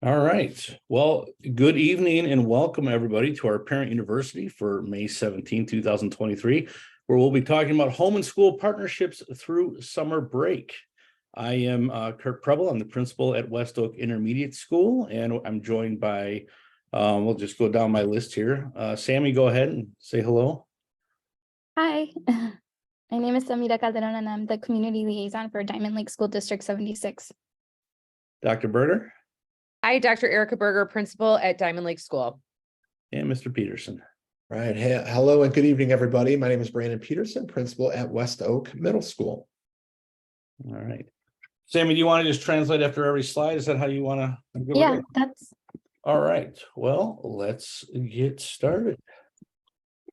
All right. Well, good evening and welcome everybody to our Parent University for May 17, 2023, where we'll be talking about home and school partnerships through summer break. I am Kurt Preble. I'm the principal at West Oak Intermediate School, and I'm joined by, we'll just go down my list here. Sammy, go ahead and say hello. Hi, my name is Samira Calderon and I'm the community liaison for Diamond Lake School District 76. Dr. Berger. Hi, Dr. Erica Berger, principal at Diamond Lake School. And Mr. Peterson. Right. Hey, hello and good evening, everybody. My name is Brandon Peterson, principal at West Oak Middle School. All right. Sammy, do you want to just translate after every slide? Is that how you want to? Yeah, that's All right. Well, let's get started.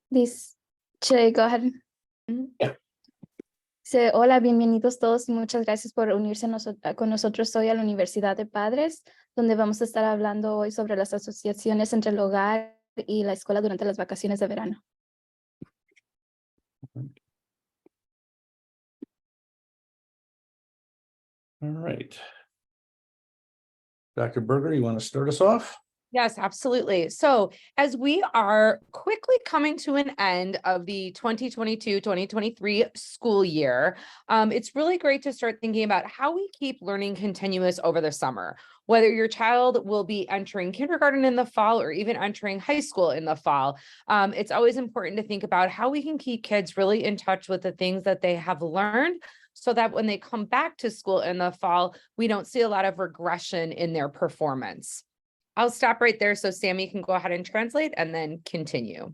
this. Should I go ahead? Yeah. Dice, hola, bienvenidos todos y muchas gracias por unirse con nosotros hoy a la Universidad de Padres, donde vamos a estar hablando hoy sobre las asociaciones entre el hogar y la escuela durante las vacaciones de verano. All right. Dr. Berger, you want to start us off? Yes, absolutely. So as we are quickly coming to an end of the 2022-2023 school year, it's really great to start thinking about how we keep learning continuous over the summer. Whether your child will be entering kindergarten in the fall or even entering high school in the fall, it's always important to think about how we can keep kids really in touch with the things that they have learned, so that when they come back to school in the fall, we don't see a lot of regression in their performance. I'll stop right there so Sammy can go ahead and translate and then continue.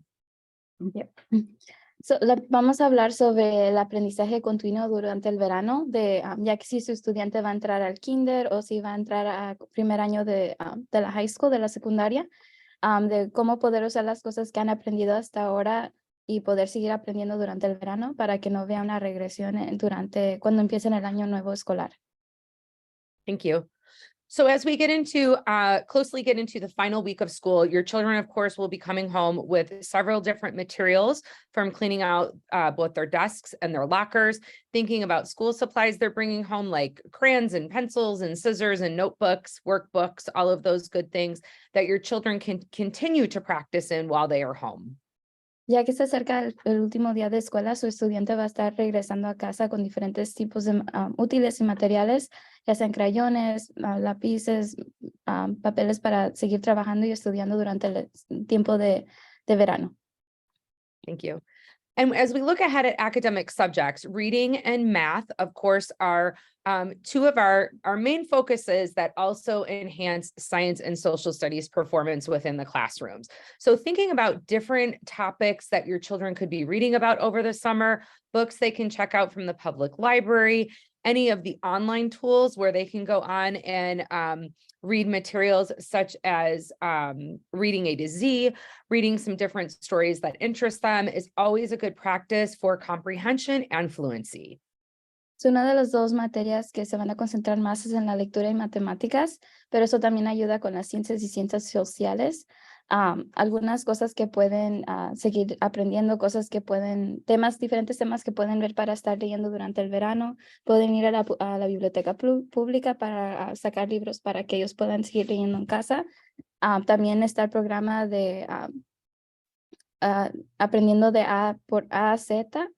Yep. So, vamos a hablar sobre el aprendizaje continuo durante el verano, ya que si su estudiante va a entrar al kinder o si va a entrar a primer año de la high school, de la secundaria, de cómo poder usar las cosas que han aprendido hasta ahora y poder seguir aprendiendo durante el verano para que no vea una regresión cuando empiecen el año nuevo escolar. Thank you. So as we closely get into the final week of school, your children, of course, will be coming home with several different materials, from cleaning out both their desks and their lockers, thinking about school supplies they're bringing home, like crayons and pencils and scissors and notebooks, workbooks, all of those good things that your children can continue to practice in while they are home. Ya que se acerca el último día de escuela, su estudiante va a estar regresando a casa con diferentes tipos de útiles y materiales, ya sean crayones, lápices, papeles para seguir trabajando y estudiando durante el tiempo de verano. Thank you. And as we look ahead at academic subjects, reading and math, of course, are two of our main focuses that also enhance science and social studies performance within the classrooms. So thinking about different topics that your children could be reading about over the summer, books they can check out from the public library, any of the online tools where they can go on and read materials such as reading A to Z, reading some different stories that interest them is always a good practice for comprehension and fluency. So, una de las dos materias que se van a concentrar más es en la lectura y matemáticas, pero eso también ayuda con las ciencias y ciencias sociales. Algunas cosas que pueden seguir aprendiendo, diferentes temas que pueden ver para estar leyendo durante el verano. Pueden ir a la biblioteca pública para sacar libros para que ellos puedan seguir leyendo en casa. También está el programa de aprendiendo de A por A a Z,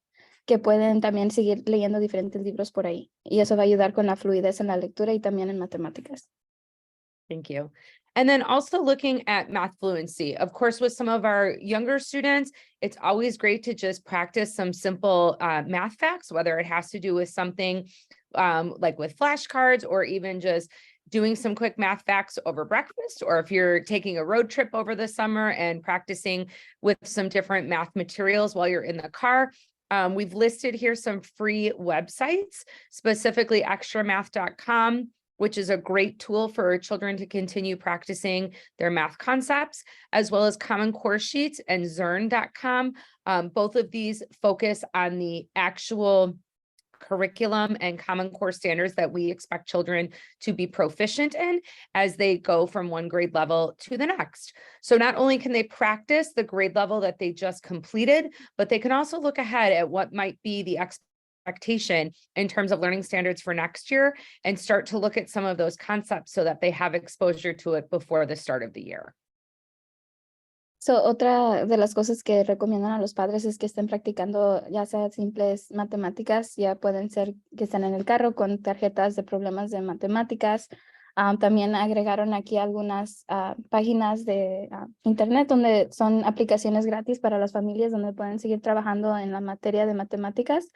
que pueden también seguir leyendo diferentes libros por ahí. Y eso va a ayudar con la fluidez en la lectura y también en matemáticas. Thank you. And then also looking at math fluency. Of course, with some of our younger students, it's always great to just practice some simple math facts, whether it has to do with something like with flashcards or even just doing some quick math facts over breakfast, or if you're taking a road trip over the summer and practicing with some different math materials while you're in the car. We've listed here some free websites, specifically extramath.com, which is a great tool for children to continue practicing their math concepts, as well as Common Core Sheets and Zearn.com. Both of these focus on the actual curriculum and Common Core standards that we expect children to be proficient in as they go from one grade level to the next. So not only can they practice the grade level that they just completed, but they can also look ahead at what might be the expectation in terms of learning standards for next year and start to look at some of those concepts so that they have exposure to it before the start of the year. So, otra de las cosas que recomiendan a los padres es que estén practicando ya sea simples matemáticas, ya pueden ser que estén en el carro con tarjetas de problemas de matemáticas. También agregaron aquí algunas páginas de internet donde son aplicaciones gratis para las familias donde pueden seguir trabajando en la materia de matemáticas.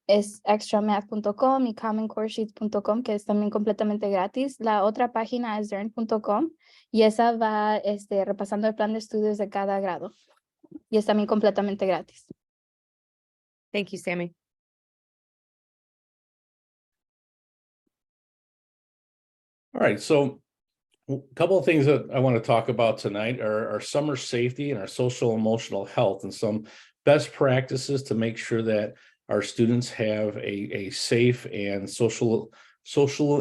Es extramath.com y commoncoresheets.com, que es también completamente gratis. La otra página es learn.com y esa va repasando el plan de estudios de cada grado y es también completamente gratis. Thank you, Sammy. All right, so a couple of things that I want to talk about tonight are our summer safety and our social emotional health and some best practices to make sure that our students have a safe and social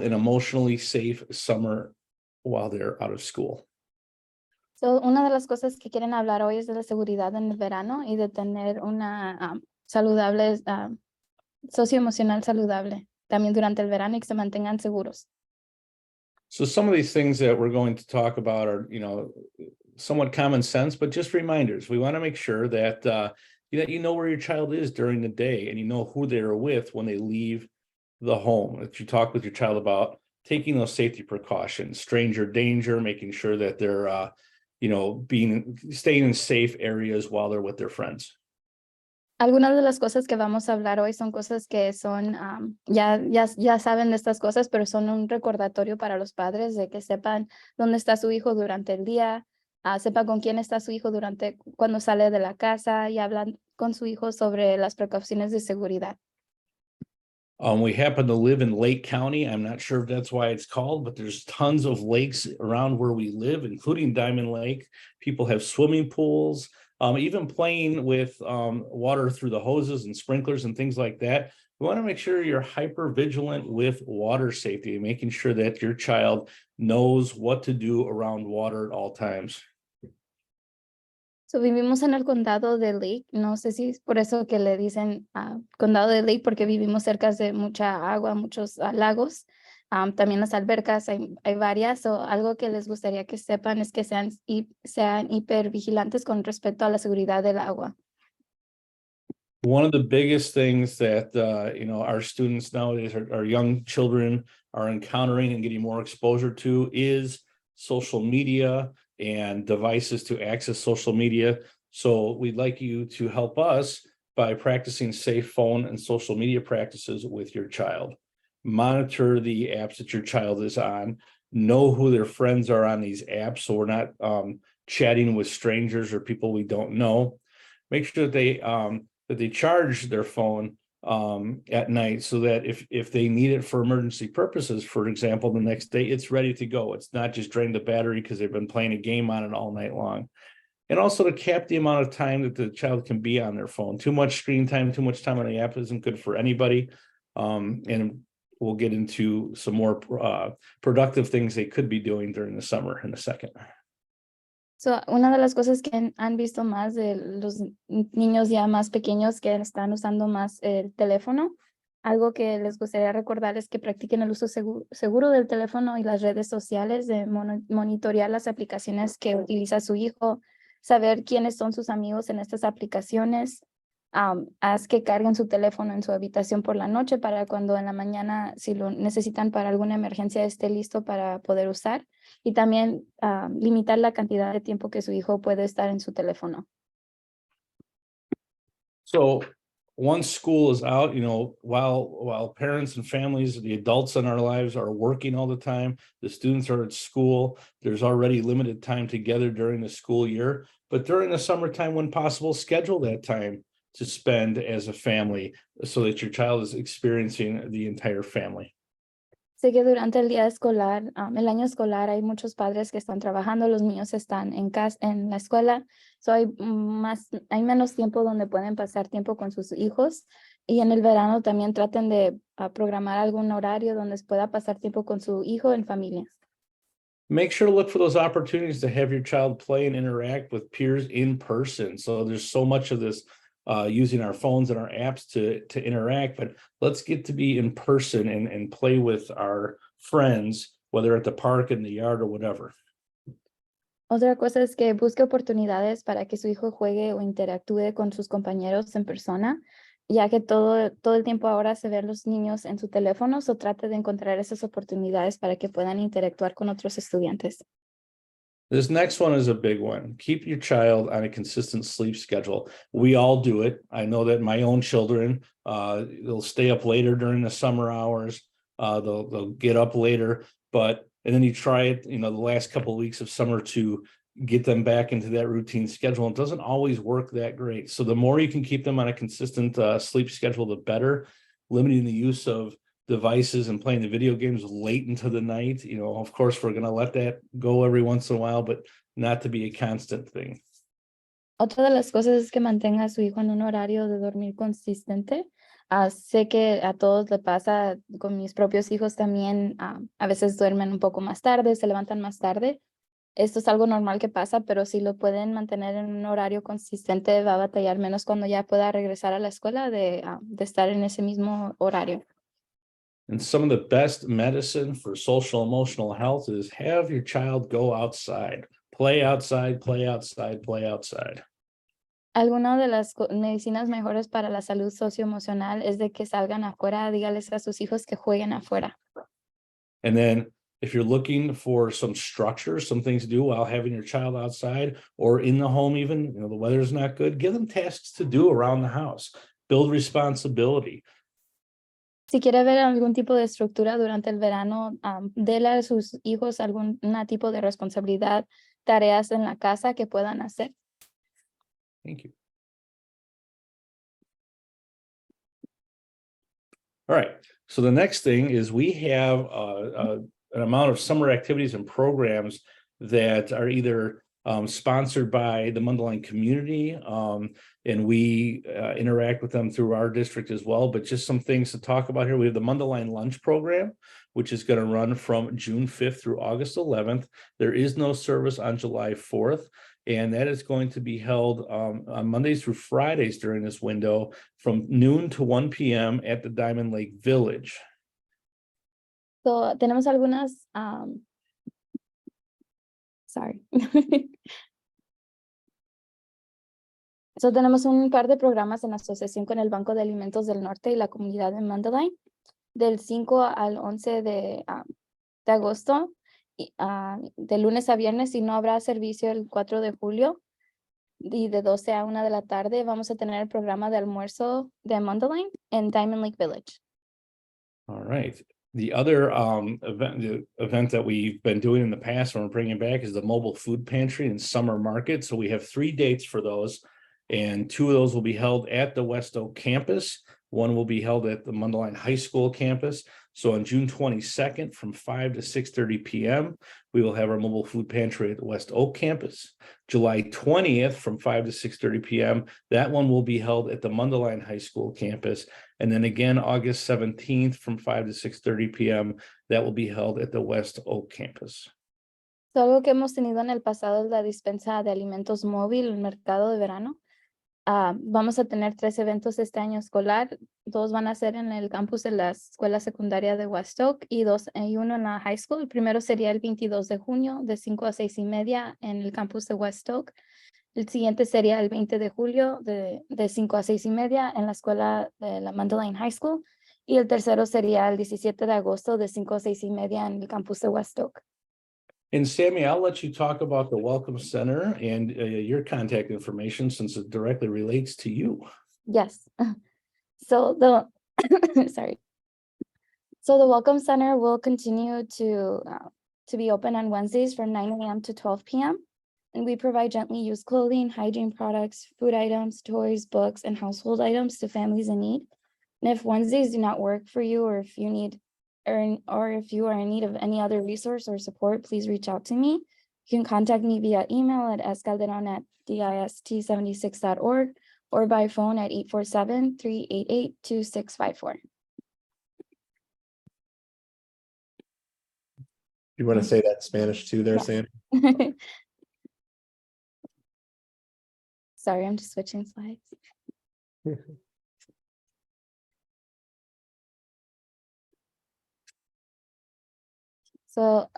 and emotionally safe summer while they're out of school. So, una de las cosas que quieren hablar hoy es de la seguridad en el verano y de tener una saludable, socioemocional saludable también durante el verano y que se mantengan seguros. So some of these things that we're going to talk about are, somewhat common sense, but just reminders. We want to make sure that you know where your child is during the day and you know who they're with when they leave the home. That you talk with your child about taking those safety precautions, stranger danger, making sure that they're, staying in safe areas while they're with their friends. Algunas de las cosas que vamos a hablar hoy son cosas que son, ya saben de estas cosas, pero son un recordatorio para los padres de que sepan dónde está su hijo durante el día, sepan con quién está su hijo cuando sale de la casa y hablan con su hijo sobre las precauciones de seguridad. We happen to live in Lake County. I'm not sure if that's why it's called, but there's tons of lakes around where we live, including Diamond Lake. People have swimming pools. Even playing with water through the hoses and sprinklers and things like that. We want to make sure you're hyper vigilant with water safety and making sure that your child knows what to do around water at all times. So, vivimos en el condado de Lake, no sé si es por eso que le dicen condado de Lake, porque vivimos cerca de mucha agua, muchos lagos. También las albercas, hay varias, o algo que les gustaría que sepan es que sean hipervigilantes con respecto a la seguridad del agua. One of the biggest things that, our students nowadays, our young children are encountering and getting more exposure to is social media and devices to access social media. So we'd like you to help us by practicing safe phone and social media practices with your child. Monitor the apps that your child is on, know who their friends are on these apps so we're not chatting with strangers or people we don't know. Make sure that they charge their phone at night so that if they need it for emergency purposes, for example, the next day it's ready to go. It's not just drained the battery because they've been playing a game on it all night long. And also to cap the amount of time that the child can be on their phone. Too much screen time, too much time on the app isn't good for anybody. And we'll get into some more productive things they could be doing during the summer in a second. So, una de las cosas que han visto más de los niños ya más pequeños que están usando más el teléfono, algo que les gustaría recordar es que practiquen el uso seguro del teléfono y las redes sociales, de monitorear las aplicaciones que utiliza su hijo, saber quiénes son sus amigos en estas aplicaciones. Haz que carguen su teléfono en su habitación por la noche para cuando en la mañana, si lo necesitan para alguna emergencia, esté listo para poder usar. Y también limitar la cantidad de tiempo que su hijo puede estar en su teléfono. So once school is out, while parents and families, the adults in our lives are working all the time, the students are at school, there's already limited time together during the school year. But during the summertime, when possible, schedule that time to spend as a family so that your child is experiencing the entire family. Sé que durante el día escolar, el año escolar, hay muchos padres que están trabajando, los niños están en casa, en la escuela, hay menos tiempo donde pueden pasar tiempo con sus hijos, y en el verano también traten de programar algún horario donde se pueda pasar tiempo con su hijo en familia. Make sure to look for those opportunities to have your child play and interact with peers in person. So there's so much of this using our phones and our apps to interact, but let's get to be in person and play with our friends, whether at the park, in the yard, or whatever. Otra cosa es que busque oportunidades para que su hijo juegue o interactúe con sus compañeros en persona, ya que todo el tiempo ahora se ven los niños en su teléfono, o trate de encontrar esas oportunidades para que puedan interactuar con otros estudiantes. This next one is a big one. Keep your child on a consistent sleep schedule. We all do it. I know that my own children, they'll stay up later during the summer hours. They'll get up later, and then you try it, the last couple of weeks of summer to get them back into that routine schedule. It doesn't always work that great. So the more you can keep them on a consistent sleep schedule, the better. Limiting the use of devices and playing the video games late into the night. Of course, we're going to let that go every once in a while, but not to be a constant thing. Otra de las cosas es que mantenga a su hijo en un horario de dormir consistente. Sé que a todos le pasa, con mis propios hijos también, a veces duermen un poco más tarde, se levantan más tarde. Esto es algo normal que pasa, pero si lo pueden mantener en un horario consistente, va a batallar menos cuando ya pueda regresar a la escuela de estar en ese mismo horario. And some of the best medicine for social emotional health is have your child go outside, play outside, play outside, play outside. Alguna de las medicinas mejores para la salud socioemocional es de que salgan afuera, dígales a sus hijos que jueguen afuera. And then if you're looking for some structure, some things to do while having your child outside or in the home, even, the weather's not good, give them tasks to do around the house, build responsibility. Si quiere ver algún tipo de estructura durante el verano, déle a sus hijos algún tipo de responsabilidad, tareas en la casa que puedan hacer. Thank you. All right. So the next thing is we have an amount of summer activities and programs that are either sponsored by the Mundelein community, and we interact with them through our district as well. But just some things to talk about here. We have the Mundelein lunch program, which is going to run from June 5th through August 11th. There is no service on July 4th. And that is going to be held on Mondays through Fridays during this window from noon to 1 p.m. at the Diamond Lake Village. So, tenemos algunas, tenemos un par de programas en asociación con el Banco de Alimentos del Norte y la comunidad de Mundelein, del 5 al 11 de agosto. De lunes a viernes, y no habrá servicio el 4 de julio, y de 12 a 1 de la tarde vamos a tener el programa de almuerzo de Mundelein en Diamond Lake Village. All right. The other event that we've been doing in the past and we're bringing back is the mobile food pantry and summer market. So we have 3 dates for those, and 2 of those will be held at the West Oak campus. One will be held at the Mundelein High School campus. So on June 22nd from 5 to 6:30 p.m., we will have our mobile food pantry at the West Oak campus. July 20th from 5 to 6:30 p.m., that one will be held at the Mundelein High School campus. And then again, August 17th from 5 to 6:30 p.m., that will be held at the West Oak campus. So, algo que hemos tenido en el pasado es la dispensa de alimentos móvil, el mercado de verano. Vamos a tener 3 eventos este año escolar. 2 van a ser en el campus de la escuela secundaria de West Oak y 1 en la high school. El primero sería el 22 de junio de 5 a 6:30 en el campus de West Oak. El siguiente sería el 20 de julio de 5 a 6:30 en la escuela de la Mundelein High School. Y el tercero sería el 17 de agosto de 5 a 6:30 en el campus de West Oak. And Sammy, I'll let you talk about the Welcome Center and your contact information since it directly relates to you. Yes. So the So the Welcome Center will continue to be open on Wednesdays from 9 a.m. to 12 p.m. And we provide gently used clothing, hygiene products, food items, toys, books, and household items to families in need. And if Wednesdays do not work for you, or if you need or if you are in need of any other resource or support, please reach out to me. You can contact me via email at scalderon@dist76.org or by phone at 847-388-2654. You want to say that in Spanish too there, Yeah. Sam? Sorry, I'm just switching slides. So,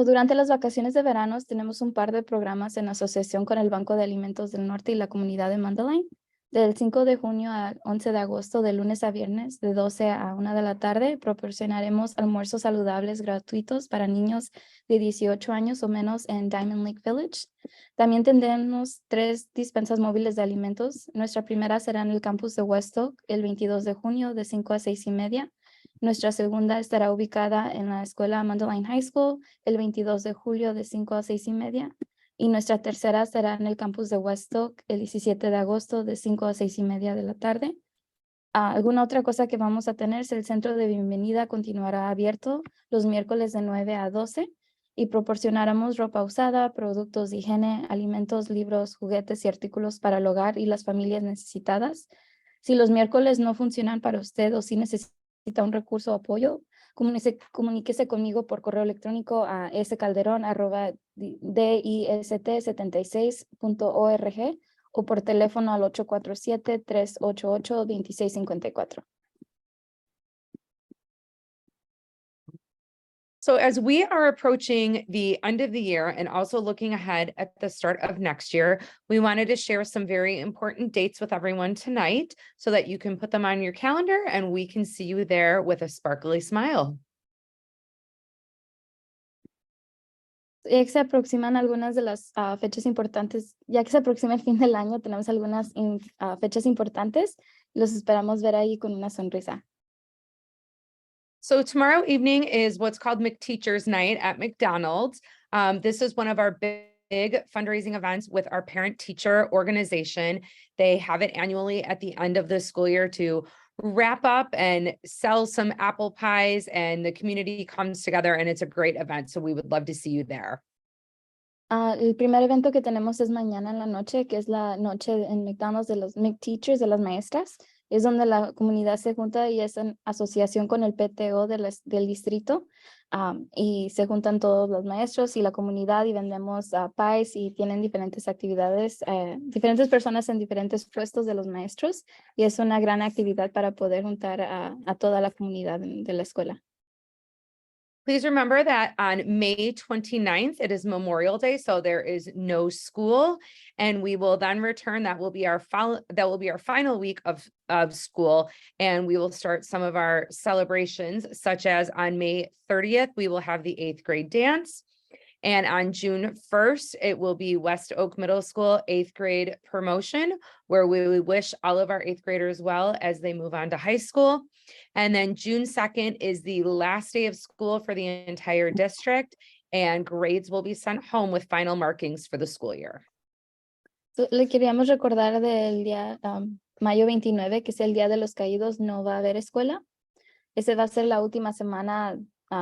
durante las vacaciones de verano tenemos un par de programas en asociación con el Banco de Alimentos del Norte y la comunidad de Mundelein. Del 5 de junio al 11 de agosto, de lunes a viernes, de 12 a 1 de la tarde, proporcionaremos almuerzos saludables gratuitos para niños de 18 años o menos en Diamond Lake Village. También tendremos 3 despensas móviles de alimentos. Nuestra primera será en el campus de West Oak el 22 de junio de 5 a 6:30. Nuestra segunda estará ubicada en la escuela Mundelein High School el 22 de julio de 5 a 6:30. Y nuestra tercera será en el campus de West Oak el 17 de agosto de 5 a 6:30 de la tarde. Alguna otra cosa que vamos a tener es el centro de bienvenida continuará abierto los miércoles de 9 a 12 y proporcionaremos ropa usada, productos de higiene, alimentos, libros, juguetes y artículos para el hogar y las familias necesitadas. Si los miércoles no funcionan para usted o si necesita un recurso o apoyo, comuníquese conmigo por correo electrónico a scalderon@dist76.org o por teléfono al 847-388-2654. So as we are approaching the end of the year and also looking ahead at the start of next year, we wanted to share some very important dates with everyone tonight so that you can put them on your calendar and we can see you there with a sparkly smile. Ya que se aproximan algunas de las fechas importantes, ya que se aproxima el fin del año, tenemos algunas fechas importantes. Los esperamos ver ahí con una sonrisa. So tomorrow evening is what's called McTeachers Night at McDonald's. This is one of our big fundraising events with our parent teacher organization. They have it annually at the end of the school year to wrap up and sell some apple pies, and the community comes together and it's a great event. So we would love to see you there. El primer evento que tenemos es mañana en la noche, que es la noche en McDonald's de los McTeachers, de las maestras. Es donde la comunidad se junta y es en asociación con el PTO del distrito. Y se juntan todos los maestros y la comunidad y vendemos pies y tienen diferentes actividades, diferentes personas en diferentes puestos de los maestros. Y es una gran actividad para poder juntar a toda la comunidad de la escuela. Please remember that on May 29th, it is Memorial Day, so there is no school, and we will then return. That will be our final week of school, and we will start some of our celebrations, such as on May 30th, we will have the 8th grade dance. And on June 1st, it will be West Oak Middle School 8th grade promotion, where we wish all of our 8th graders well as they move on to high school. And then June 2nd is the last day of school for the entire district, and grades will be sent home with final markings for the school year. Le queríamos recordar del día mayo 29, que es el Día de los Caídos, no va a haber escuela. Ese va a ser la última semana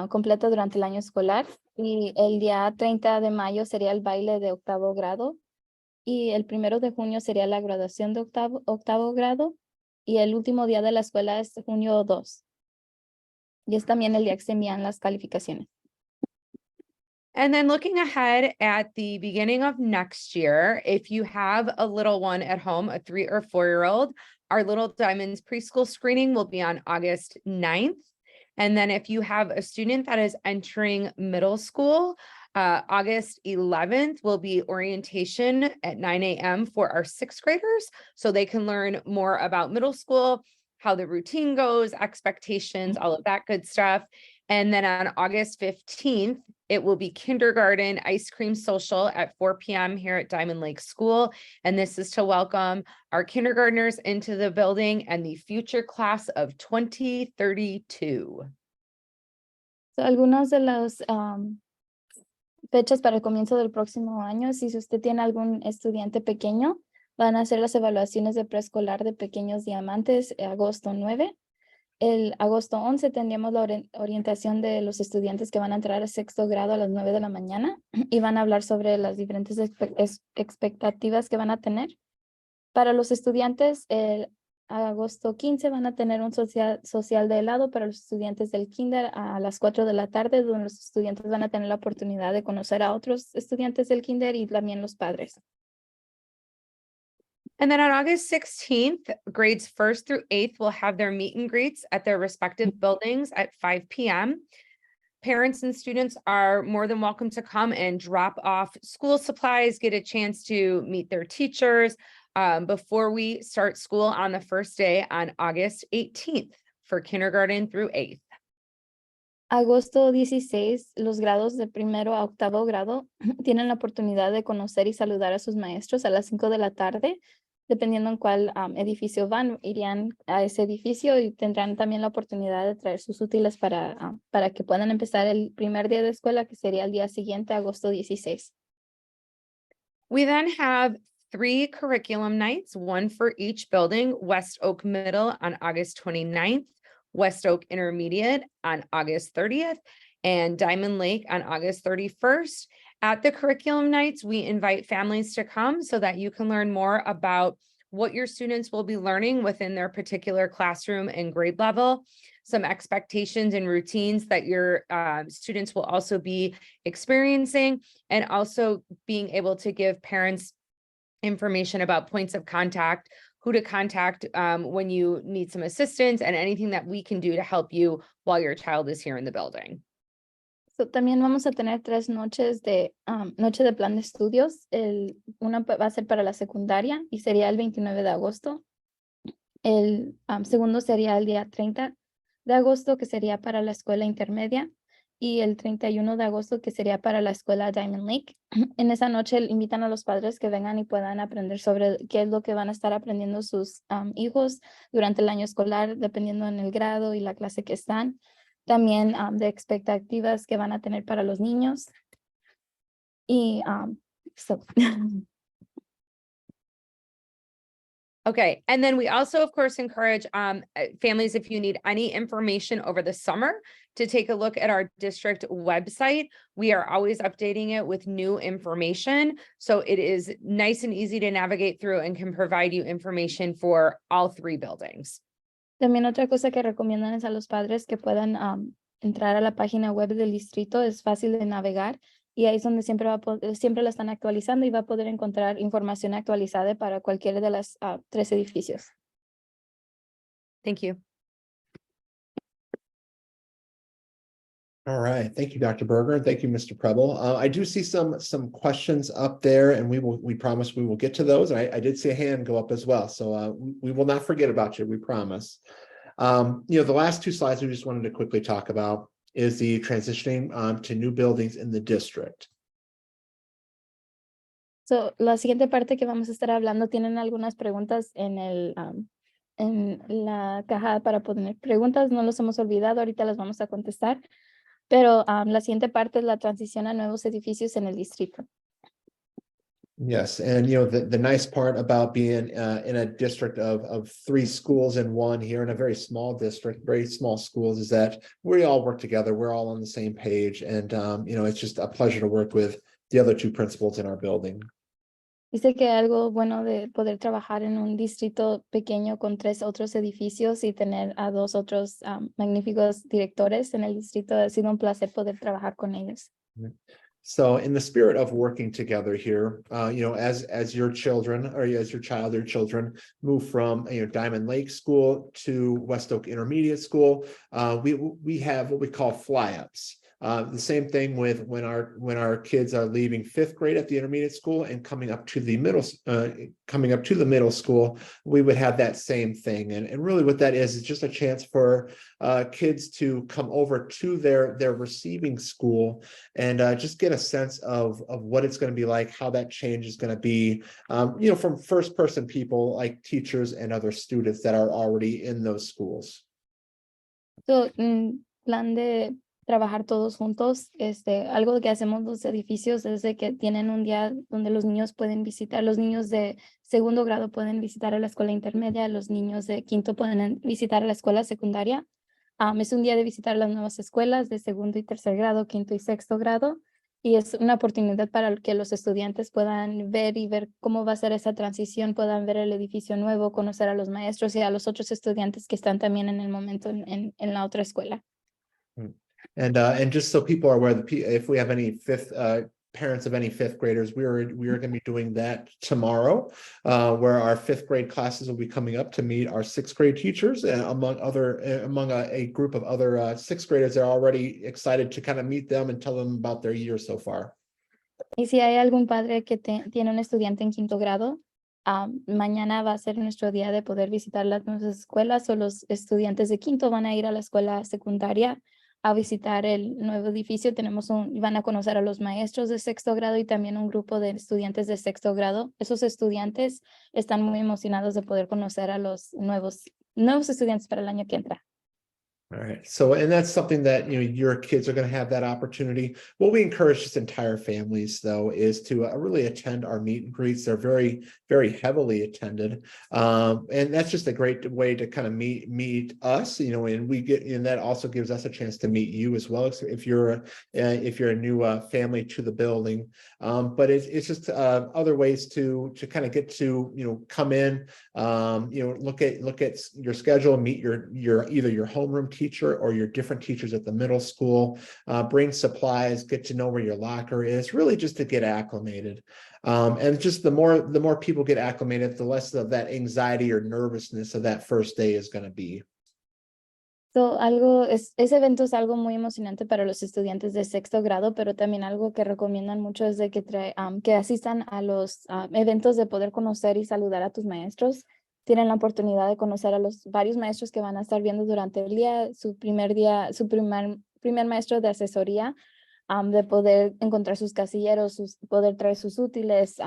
completa durante el año escolar. Y el día 30 de mayo sería el baile de 8º grado. Y el 1 de junio sería la graduación de octavo grado. Y el último día de la escuela es junio 2. Y es también el día que se envían las calificaciones. And then looking ahead at the beginning of next year, if you have a little one at home, a 3 or 4-year-old, our Little Diamonds preschool screening will be on August 9th. And then if you have a student that is entering middle school, August 11th will be orientation at 9 a.m. for our 6th graders, so they can learn more about middle school, how the routine goes, expectations, all of that good stuff. And then on August 15th, it will be kindergarten ice cream social at 4 p.m. here at Diamond Lake School. And this is to welcome our kindergartners into the building and the future class of 2032. So, algunas de las fechas para el comienzo del próximo año, si usted tiene algún estudiante pequeño, van a hacer las evaluaciones de preescolar de pequeños diamantes agosto 9. El agosto 11 tendríamos la orientación de los estudiantes que van a entrar a 6º grado a las 9 de la mañana y van a hablar sobre las diferentes expectativas que van a tener. Para los estudiantes, el agosto 15 van a tener un social de helado para los estudiantes del kinder a las 4 de la tarde, donde los estudiantes van a tener la oportunidad de conocer a otros estudiantes del kinder y también los padres. And then on August 16th, grades 1st through 8th will have their meet and greets at their respective buildings at 5 p.m. Parents and students are more than welcome to come and drop off school supplies, get a chance to meet their teachers before we start school on the first day on August 18th for kindergarten through 8th. Agosto 16, los grados de primero a octavo grado tienen la oportunidad de conocer y saludar a sus maestros a las 5 de la tarde. Dependiendo en cuál edificio van, irían a ese edificio y tendrán también la oportunidad de traer sus útiles para que puedan empezar el primer día de escuela, que sería el día siguiente, agosto 16. We then have 3 curriculum nights, one for each building: West Oak Middle on August 29th, West Oak Intermediate on August 30th, and Diamond Lake on August 31st. At the curriculum nights, we invite families to come so that you can learn more about what your students will be learning within their particular classroom and grade level, some expectations and routines that your students will also be experiencing, and also being able to give parents information about points of contact, who to contact when you need some assistance, and anything that we can do to help you while your child is here in the building. So, también vamos a tener 3 noches de noche de plan de estudios. Una va a ser para la secundaria y sería el 29 de agosto. El segundo sería el día 30 de agosto, que sería para la escuela intermedia, y el 31 de agosto, que sería para la escuela Diamond Lake. En esa noche invitan a los padres que vengan y puedan aprender sobre qué es lo que van a estar aprendiendo sus hijos durante el año escolar, dependiendo en el grado y la clase que están. También de expectativas que van a tener para los niños. Y Okay, and then we also, of course, encourage families, if you need any information over the summer, to take a look at our district website. We are always updating it with new information, so it is nice and easy to navigate through and can provide you information for all 3 buildings. También otra cosa que recomiendan es a los padres que puedan entrar a la página web del distrito. Es fácil de navegar y ahí es donde siempre la están actualizando y va a poder encontrar información actualizada para cualquiera de las 3 edificios. Thank you. All right, thank you, Dr. Berger, and thank you, Mr. Preble. I do see some questions up there, and we promise we will get to those. I did see a hand go up as well, so we will not forget about you, we promise. The last 2 slides we just wanted to quickly talk about is the transitioning to new buildings in the district. So, la siguiente parte que vamos a estar hablando, tienen algunas preguntas en la caja para poner preguntas. No los hemos olvidado, ahorita las vamos a contestar. Pero la siguiente parte es la transición a nuevos edificios en el distrito. Yes, and the nice part about being in a district of 3 schools in one here in a very small district, very small schools, is that we all work together. We're all on the same page, and it's just a pleasure to work with the other 2 principals in our building. Dice que algo bueno de poder trabajar en un distrito pequeño con 3 otros edificios y tener a 2 otros magníficos directores en el distrito, ha sido un placer poder trabajar con ellos. So in the spirit of working together here, as your children or as your child or children move from Diamond Lake School to West Oak Intermediate School, we have what we call fly-ups. The same thing with when our kids are leaving 5th grade at the intermediate school and coming up to the middle school, we would have that same thing. And really what that is just a chance for kids to come over to their receiving school and just get a sense of what it's going to be like, how that change is going to be, from first person people like teachers and other students that are already in those schools. So, plan de trabajar todos juntos, algo que hacemos los edificios es de que tienen un día donde los niños pueden visitar, los niños de 2º grado pueden visitar a la escuela intermedia, los niños de 5º pueden visitar a la escuela secundaria. Es un día de visitar las nuevas escuelas de 2º y 3er grado, 5º y 6º grado, y es una oportunidad para que los estudiantes puedan ver cómo va a ser esa transición, puedan ver el edificio nuevo, conocer a los maestros y a los otros estudiantes que están también en el momento en la otra escuela. And just so people are aware, if we have any parents of any fifth graders, we are going to be doing that tomorrow, where our fifth grade classes will be coming up to meet our sixth grade teachers, and among a group of other sixth graders. They're already excited to kind of meet them and tell them about their year so far. Y si hay algún padre que tiene un estudiante en quinto grado, mañana va a ser nuestro día de poder visitar las nuevas escuelas, o los estudiantes de quinto van a ir a la escuela secundaria a visitar el nuevo edificio. Van a conocer a los maestros de sexto grado y también un grupo de estudiantes de sexto grado. Esos estudiantes están muy emocionados de poder conocer a los nuevos estudiantes para el año que entra. All right. So, and that's something that, your kids are going to have that opportunity. What we encourage just entire families, though, is to really attend our meet and greets. They're very, very heavily attended. And that's just a great way to kind of meet us, and that also gives us a chance to meet you as well. So if you're a new family to the building, but it's just other ways to kind of get to, come in, look at your schedule, meet your either your homeroom teacher or your different teachers at the middle school, bring supplies, get to know where your locker is, really just to get acclimated. And just the more people get acclimated, the less of that anxiety or nervousness of that first day is going to be. So, ese evento es algo muy emocionante para los estudiantes de sexto grado, pero también algo que recomiendan mucho es de que asistan a los eventos de poder conocer y saludar a tus maestros. Tienen la oportunidad de conocer a los varios maestros que van a estar viendo durante el día, su primer maestro de asesoría, de poder encontrar sus casilleros, poder traer sus útiles,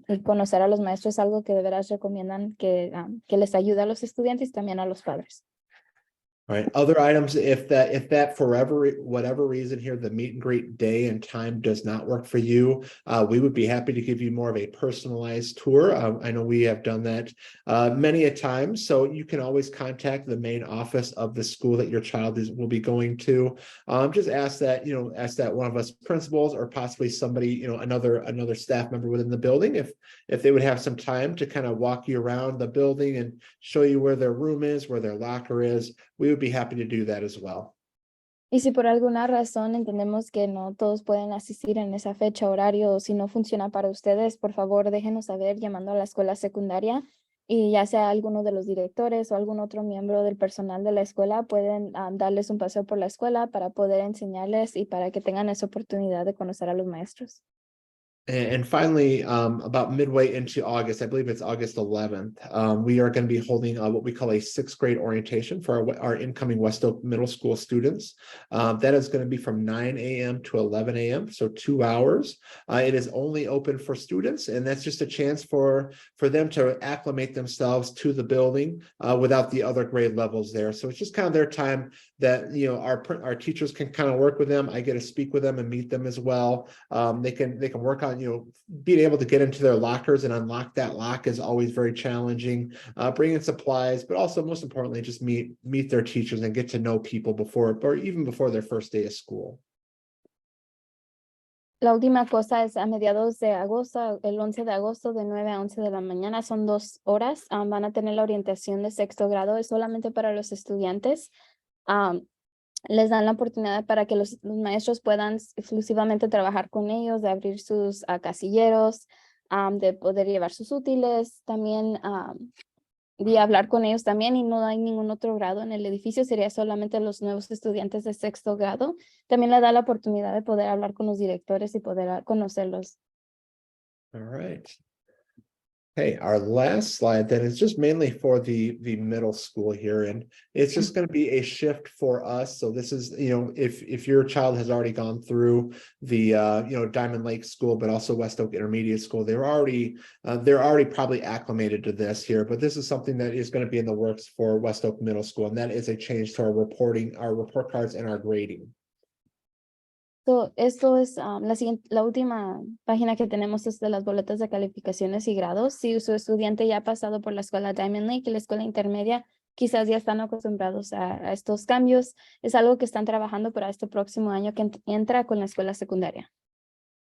y conocer a los maestros es algo que de veras recomiendan que les ayude a los estudiantes y también a los padres. All right, other items, if that for whatever reason here, the meet and greet day and time does not work for you, we would be happy to give you more of a personalized tour. I know we have done that many a time, so you can always contact the main office of the school that your child will be going to. Just ask that one of us principals or possibly somebody, another staff member within the building, if they would have some time to kind of walk you around the building and show you where their room is, where their locker is. We would be happy to do that as well. Y si por alguna razón entendemos que no todos pueden asistir en esa fecha, horario, o si no funciona para ustedes, por favor déjenos saber llamando a la escuela secundaria, y ya sea alguno de los directores o algún otro miembro del personal de la escuela pueden darles un paseo por la escuela para poder enseñarles y para que tengan esa oportunidad de conocer a los maestros. And finally, about midway into August, I believe it's August 11th, we are going to be holding what we call a sixth grade orientation for our incoming West Oak Middle School students. That is going to be from 9 a.m. to 11 a.m., so 2 hours. It is only open for students, and that's just a chance for them to acclimate themselves to the building without the other grade levels there. So it's just kind of their time that our teachers can kind of work with them. I get to speak with them and meet them as well. They can work on being able to get into their lockers and unlock that lock is always very challenging. Bring in supplies, but also most importantly, just meet their teachers and get to know people even before their first day of school. La última cosa es a mediados de agosto, el 11 de agosto, de 9 a 11 de la mañana, son 2 horas. Van a tener la orientación de sexto grado, es solamente para los estudiantes. Les dan la oportunidad para que los maestros puedan exclusivamente trabajar con ellos, de abrir sus casilleros, de poder llevar sus útiles, también de hablar con ellos también, y no hay ningún otro grado en el edificio, sería solamente los nuevos estudiantes de sexto grado. También le da la oportunidad de poder hablar con los directores y poder conocerlos. All right. Okay, our last slide then is just mainly for the middle school here, and it's just going to be a shift for us. So this is, if your child has already gone through the Diamond Lake School, but also West Oak Intermediate School, they're already probably acclimated to this here, but this is something that is going to be in the works for West Oak Middle School, and that is a change to our report cards and our grading. So, esto es la última página que tenemos, es de las boletas de calificaciones y grados. Si su estudiante ya ha pasado por la escuela Diamond Lake y la escuela intermedia, quizás ya están acostumbrados a estos cambios. Es algo que están trabajando para este próximo año que entra con la escuela secundaria.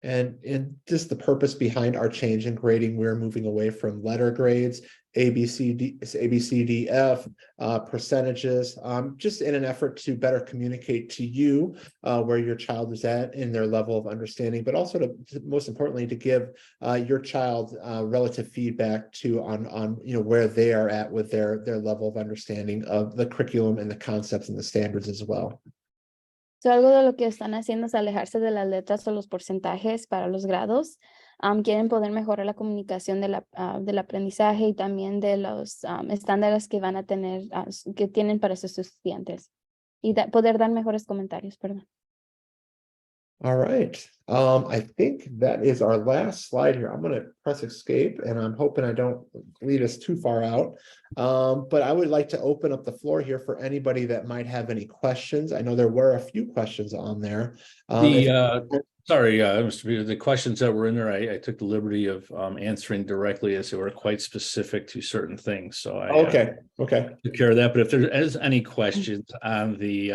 And just the purpose behind our change in grading, we're moving away from letter grades, A, B, C, D, F, percentages, just in an effort to better communicate to you where your child is at in their level of understanding, but also to most importantly, to give your child relative feedback on where they are at with their level of understanding of the curriculum and the concepts and the standards as well. So, algo de lo que están haciendo es alejarse de las letras o los porcentajes para los grados. Quieren poder mejorar la comunicación del aprendizaje y también de los estándares que van a tener, que tienen para sus estudiantes. Y poder dar mejores comentarios, perdón. All right, I think that is our last slide here. I'm going to press escape and I'm hoping I don't lead us too far out. But I would like to open up the floor here for anybody that might have any questions. I know there were a few questions on there. Sorry, Mr. Peter, the questions that were in there, I took the liberty of answering directly as they were quite specific to certain things. So I okay. took care of that. But if there is any questions on the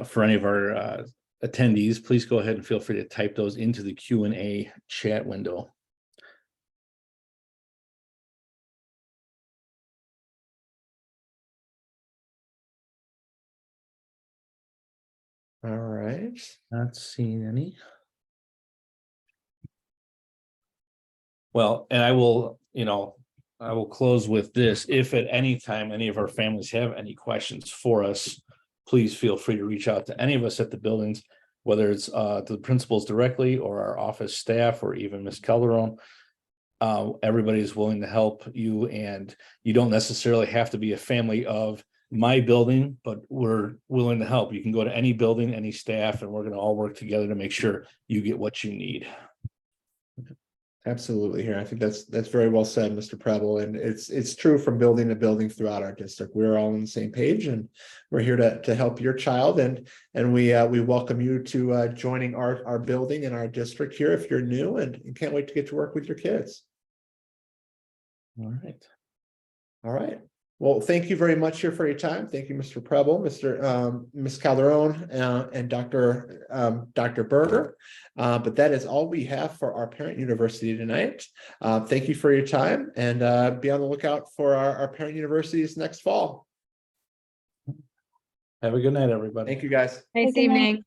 for any of our attendees, please go ahead and feel free to type those into the Q&A chat window. All right. Not seeing any. Well, and I will close with this. If at any time any of our families have any questions for us, please feel free to reach out to any of us at the buildings, whether it's to the principals directly or our office staff or even Ms. Calderon. Everybody is willing to help you, and you don't necessarily have to be a family of my building, but we're willing to help. You can go to any building, any staff, and we're going to all work together to make sure you get what you need. Absolutely. Here, I think that's very well said, Mr. Preble, and it's true from building to building throughout our district. We're all on the same page, and we're here to help your child, and we welcome you to joining our building and our district here if you're new, and can't wait to get to work with your kids. All right. All right. Well, thank you very much here for your time. Thank you, Mr. Preble, Ms. Calderon, and Dr. Berger. But that is all we have for our Parent University tonight. Thank you for your time, and be on the lookout for our Parent Universities next fall. Have a good night, everybody. Thank you, guys. Nice Good night. evening.